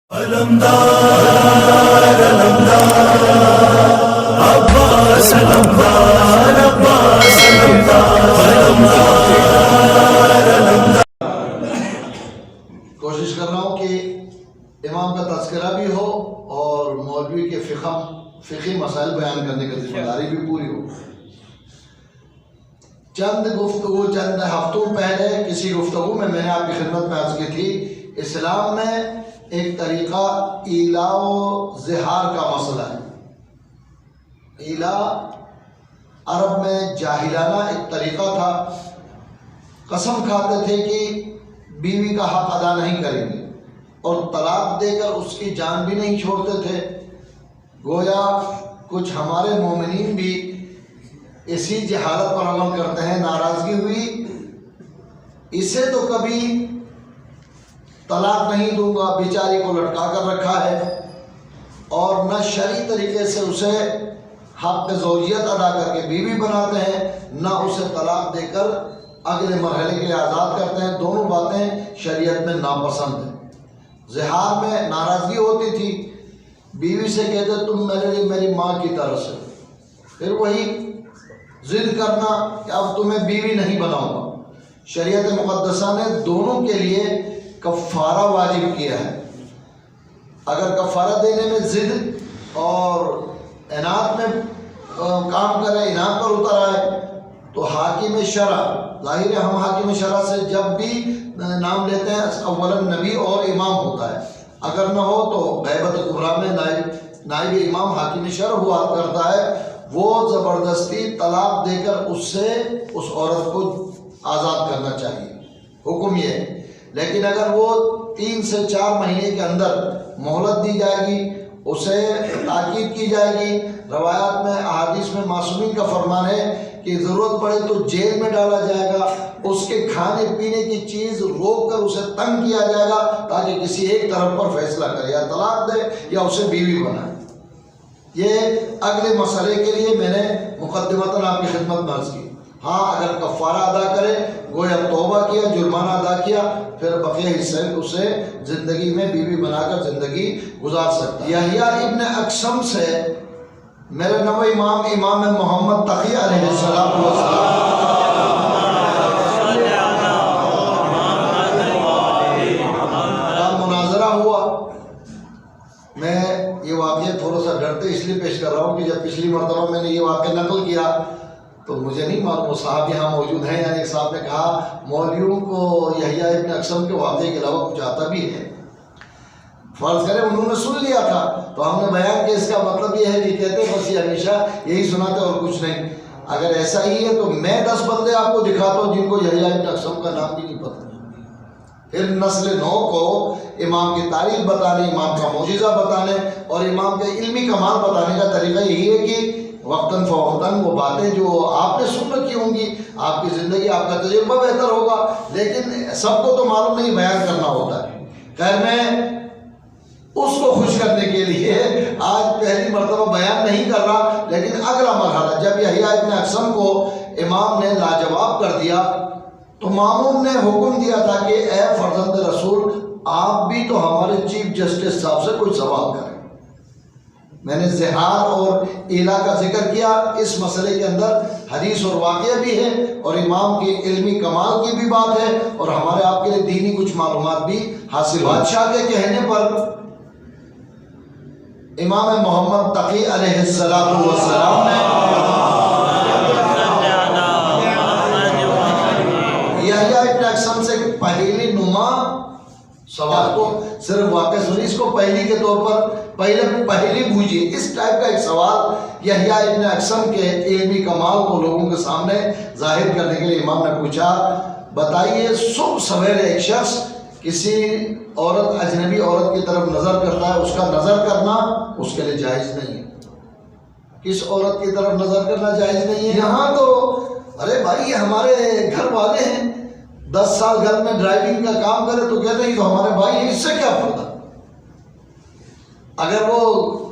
کوشش کر رہا ہوں کہ امام کا تذکرہ بھی ہو اور مولوی کے فقہی مسائل بیان کرنے کی ذمہ داری بھی پوری ہو۔ چند ہفتوں پہلے کسی گفتگو میں نے آپ کی خدمت میں عرض کی تھی، اسلام میں ایک طریقہ ایلا و زہار کا مسئلہ ہے۔ ایلا عرب میں جاہلانہ ایک طریقہ تھا، قسم کھاتے تھے کہ بیوی کا حق ادا نہیں کریں گے اور طلاق دے کر اس کی جان بھی نہیں چھوڑتے تھے۔ گویا کچھ ہمارے مومنین بھی اسی جہالت پر عمل کرتے ہیں۔ ناراضگی ہوئی، اسے تو کبھی طلاق نہیں دوں گا، بیچاری کو لٹکا کر رکھا ہے، اور نہ شرعی طریقے سے اسے حق زوجیت ادا کر کے بیوی بناتے ہیں، نہ اسے طلاق دے کر اگلے مرحلے کے لیے آزاد کرتے ہیں۔ دونوں باتیں شریعت میں ناپسند ہیں۔ زہار میں ناراضگی ہوتی تھی، بیوی سے کہتے تم میرے لیے میری ماں کی طرح سے، پھر وہی ضد کرنا کہ اب تمہیں بیوی نہیں بناؤں گا۔ شریعت مقدسہ نے دونوں کے لیے کفارہ واجب کیا ہے۔ اگر کفارہ دینے میں ضد اور عناد میں کام کرے، عناد پر اتر آئے، تو حاکم شرع، ظاہر ہے ہم حاکم شرع سے جب بھی نام لیتے ہیں اولا نبی اور امام ہوتا ہے، اگر نہ ہو تو غیبت کبریٰ میں نائب امام حاکم شرع ہوا کرتا ہے۔ وہ زبردستی طلاق دے کر اس عورت کو آزاد کرنا چاہیے، حکم یہ ہے۔ لیکن اگر وہ 3 سے 4 مہینے کے اندر مہلت دی جائے گی، اسے تاکید کی جائے گی۔ روایات میں، احادیث میں معصومین کا فرمان ہے کہ ضرورت پڑے تو جیل میں ڈالا جائے گا، اس کے کھانے پینے کی چیز روک کر اسے تنگ کیا جائے گا تاکہ کسی ایک طرف پر فیصلہ کرے، یا طلاق دے یا اسے بیوی بنائے۔ یہ اگلے مسئلے کے لیے میں نے مقدمتاً آپ کی خدمت میں عرض کی۔ ہاں، اگر کفارہ ادا کرے، گویا توبہ کیا، جرمانہ ادا کیا، پھر بقیہ حصے اسے زندگی میں بیوی بنا کر زندگی گزار سکتا ہے۔ یحییٰ ابن اقسم سے میرے نو امام محمد تقی علیہ السلام کا مناظرہ ہوا۔ میں یہ واقعہ تھوڑا سا ڈرتے اس لیے پیش کر رہا ہوں کہ جب پچھلی مرتبہ میں نے یہ واقعہ نقل کیا تو مجھے نہیں معلوم وہ صاحب یہاں موجود ہیں، یعنی ایک صاحب نے کہا مولویوں کو یحییٰ ابن اقسم کے واقعے کے علاوہ کچھ آتا بھی ہے۔ فرض کریں انہوں نے سن لیا تھا تو ہم نے بیان کیا، اس کا مطلب یہ ہے کہ کہتے بس یہ ہمیشہ یہی سناتے اور کچھ نہیں۔ اگر ایسا ہی ہے تو میں 10 بندے آپ کو دکھاتا ہوں جن کو یحییٰ ابن اقسم کا نام بھی نہیں پتہ۔ پھر نسل نو کو امام کی تاریخ بتانے، امام کا معجزہ بتانے اور امام کے علمی کمال بتانے کا طریقہ یہی ہے کہ وقتاً فوقتاً وہ باتیں جو آپ نے سن رکھی ہوں گی، آپ کی زندگی، آپ کا تجربہ بہتر ہوگا، لیکن سب کو تو معلوم نہیں، بیان کرنا ہوتا ہے۔ خیر، میں اس کو خوش کرنے کے لیے آج پہلی مرتبہ بیان نہیں کر رہا، لیکن اگلا مرحلہ جب یحییٰ ابن اقسم کو امام نے لاجواب کر دیا تو مامون نے حکم دیا تھا کہ اے فرزند رسول، آپ بھی تو ہمارے چیف جسٹس صاحب سے کوئی سوال کریں۔ میں نے زہار اور ایلا کا ذکر کیا، اس مسئلے کے اندر حدیث اور واقعہ بھی ہے اور امام کی علمی کمال کی بھی بات ہے اور ہمارے آپ کے لیے دینی کچھ معلومات بھی حاصل۔ بادشاہ کے کہنے پر امام محمد تقی علیہ السلام نے یحییٰ ابن اقسم سے پہلی نما سوال کو، صرف واقع سنی، اس کو پہلی کے طور پر پہلی بوجھیے، اس ٹائپ کا ایک سوال یحییٰ ابن اقسم کے علمی کمال کو لوگوں کے سامنے ظاہر کرنے کے لیے امام نے پوچھا، بتائیے صبح سویرے ایک شخص کسی عورت، اجنبی عورت کی طرف نظر کرتا ہے، اس کا نظر کرنا اس کے لیے جائز نہیں ہے۔ کس عورت کی طرف نظر کرنا جائز نہیں ہے؟ یہاں تو ارے بھائی یہ ہمارے گھر والے ہیں، 10 سال گھر میں ڈرائیونگ کا کام کرے تو کہتے ہیں تو ہمارے بھائی ہیں، اس سے کیا پردہ؟ اگر وہ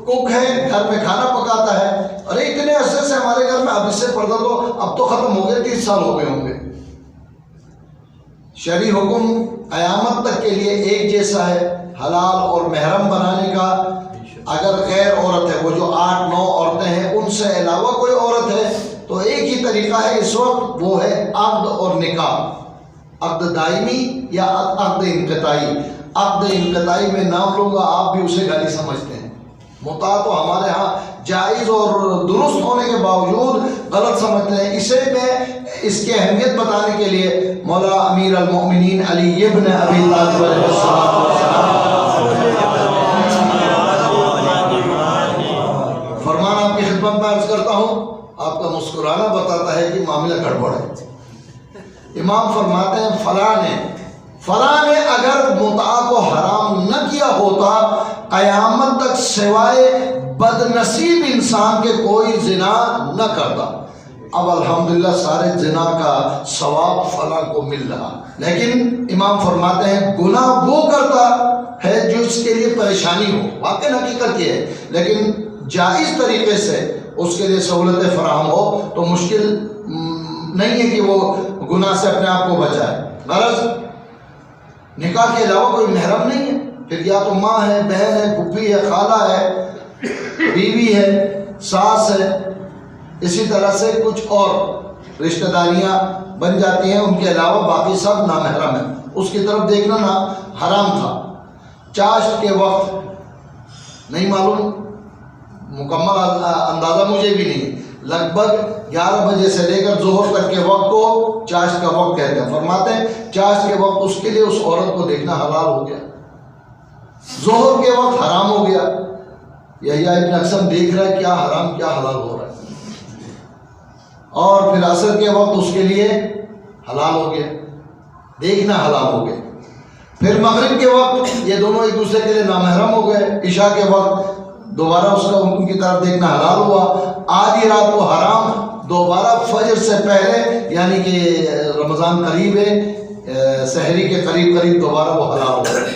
کوک ہے، گھر میں کھانا پکاتا ہے، ارے اتنے عرصے سے ہمارے گھر میں، اب اس سے پردہ تو اب تو ختم ہو گئے، 30 سال ہو گئے ہوں گے۔ شرعی حکم قیامت تک کے لیے ایک جیسا ہے حلال اور محرم بنانے کا۔ اگر غیر عورت ہے، وہ جو 8-9 عورتیں ہیں، ان سے علاوہ کوئی عورت ہے تو ایک ہی طریقہ ہے اس وقت، وہ ہے عقد اور نکاح، عقد دائمی یا عقد انقطاعی۔ عقد انقطاعی میں نام لوں گا، آپ بھی اسے گالی سمجھتے ہیں۔ متاع تو ہمارے ہاں جائز اور درست ہونے کے باوجود غلط سمجھتے ہیں۔ اسے میں اس کی اہمیت بتانے کے لیے مولا امیر المؤمنین علی ابن ابی طالب علیہ السلام فرمان آپ کی خدمت میں عرض کرتا ہوں، آپ کا مسکرانا بتاتا ہے کہ معاملہ گڑبڑ ہے۔ امام فرماتے ہیں فلاں نے اگر متع کو حرام نہ کیا ہوتا، قیامت تک سوائے بد نصیب انسان کے کوئی زنا نہ کرتا۔ اب الحمدللہ سارے زنا کا ثواب فلاں کو مل رہا، لیکن امام فرماتے ہیں گناہ وہ کرتا ہے جو اس کے لیے پریشانی ہو، واقعی حقیقت یہ ہے، لیکن جائز طریقے سے اس کے لیے سہولتیں فراہم ہو تو مشکل نہیں ہے کہ وہ گناہ سے اپنے آپ کو بچائے۔ غرض نکاح کے علاوہ کوئی محرم نہیں ہے، پھر یا تو ماں ہے، بہن ہے، پھوپھی ہے، خالہ ہے، بیوی ہے، ساس ہے، اسی طرح سے کچھ اور رشتہ داریاں بن جاتی ہیں، ان کے علاوہ باقی سب نامحرم ہیں۔ اس کی طرف دیکھنا نہ حرام تھا۔ چاشت کے وقت نہیں معلوم، مکمل اندازہ مجھے بھی نہیں، لگ بھگ 11 بجے سے لے کر ظہر تک کے وقت کو چاشت کا وقت کہتے ہیں۔ فرماتے ہیں چاشت کے وقت اس کے لیے اس عورت کو دیکھنا حلال ہو گیا، ظہر کے وقت حرام ہو گیا۔ یحییٰ ابن اقسم دیکھ رہا ہے کیا حرام کیا حلال ہو رہا ہے، اور پھر عصر کے وقت اس کے لیے حلال ہو گیا، دیکھنا حلال ہو گیا۔ پھر مغرب کے وقت یہ دونوں ایک دوسرے کے لیے نامحرم ہو گئے، عشاء کے وقت دوبارہ اس کا ان کی طرف دیکھنا حلال ہوا، آدھی رات کو حرام، دوبارہ فجر سے پہلے یعنی کہ رمضان قریب ہے، سحری کے قریب دوبارہ وہ حلال ہو گئے۔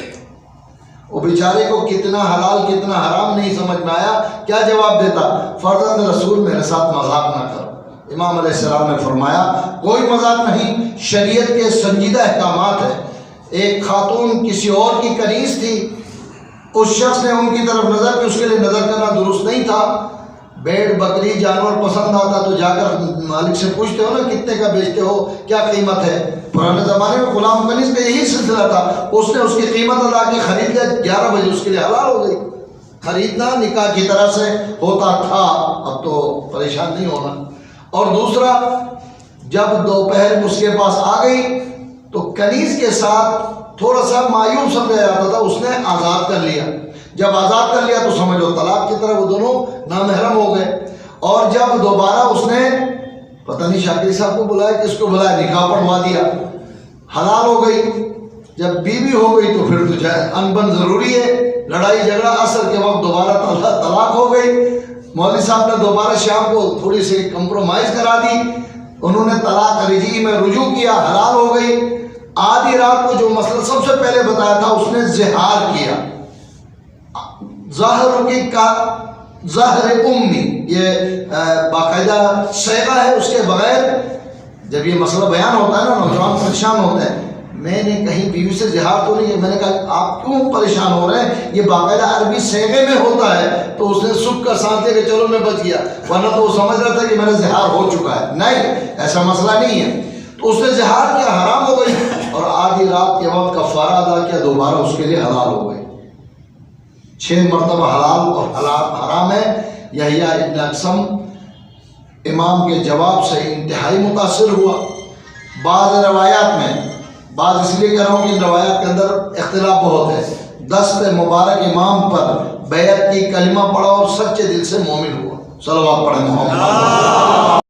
وہ بیچارے کو کتنا حلال کتنا حرام نہیں سمجھ میں آیا، کیا جواب دیتا؟ فرزند رسول میرے ساتھ مذاق نہ کرو۔ امام علیہ السلام نے فرمایا کوئی مذاق نہیں، شریعت کے سنجیدہ احکامات ہیں۔ ایک خاتون کسی اور کی کنیز تھی، اس شخص نے ان کی طرف نظر کی، اس کے لیے نظر کرنا درست نہیں تھا۔ بیڑ بکری جانور پسند آتا تو جا کر مالک سے پوچھتے ہو نا کتنے کا بیچتے ہو، کیا قیمت ہے۔ پرانے زمانے میں غلام کنیز کا یہی سلسلہ تھا، اس نے اس کی قیمت ادا کی، خرید لیا، 11 بجے اس کے لیے حلال ہو گئی۔ خریدنا نکاح کی طرح سے ہوتا تھا، اب تو پریشان نہیں ہونا۔ اور دوسرا، جب دوپہر اس کے پاس آ گئی تو کنیز کے ساتھ تھوڑا سا مایوب سمجھا جاتا تھا، اس نے آزاد کر لیا۔ جب آزاد کر لیا تو سمجھو طلاق کی طرح وہ دونوں نامحرم ہو گئے۔ اور جب دوبارہ اس نے پتہ نہیں شاکر صاحب کو بلایا کس کو بلایا، نکاح پڑھوا دیا، حلال ہو گئی۔ جب بیوی ہو گئی تو پھر تو جائے انبن ضروری ہے، لڑائی جھگڑا، عصر کے وقت دوبارہ طلاق ہو گئی۔ مولوی صاحب نے دوبارہ شام کو تھوڑی سی کمپرومائز کرا دی، انہوں نے طلاق رجعی میں رجوع کیا، حلال ہو گئی۔ آدھی رات کو جو مسئلہ سب سے پہلے بتایا تھا اس نے زہار کیا، ظاہر امی، یہ باقاعدہ صیغہ ہے، اس کے بغیر جب یہ مسئلہ بیان ہوتا ہے نا نوجوان پریشان ہوتے ہیں۔ میں نے کہیں بیوی سے زہار تو نہیں ہے، میں نے کہا آپ کیوں پریشان ہو رہے ہیں، یہ باقاعدہ عربی صیغے میں ہوتا ہے۔ تو اس نے سکھ کر سانس لے کہ چلو میں بچ گیا، ورنہ تو وہ سمجھ رہا تھا کہ میرا زہار ہو چکا ہے۔ نہیں، ایسا مسئلہ نہیں ہے۔ تو اس نے زہار کیا، حرام ہو گئی، اور آدھی رات کے وقت کفارہ ادا کیا، دوبارہ اس کے لیے حلال ہو گئی۔ 6 مرتبہ حلال اور حرام ہے۔ یحییٰ ابن اقسم امام کے جواب سے انتہائی متاثر ہوا۔ بعض روایات میں، بعض اس لیے کہہ رہا ہوں کہ ان روایات کے اندر اختلاف بہت ہے، دست مبارک امام پر بیعت کی کلمہ پڑھا اور سچے دل سے مومن ہوا۔ صلوات پڑھیں محمد۔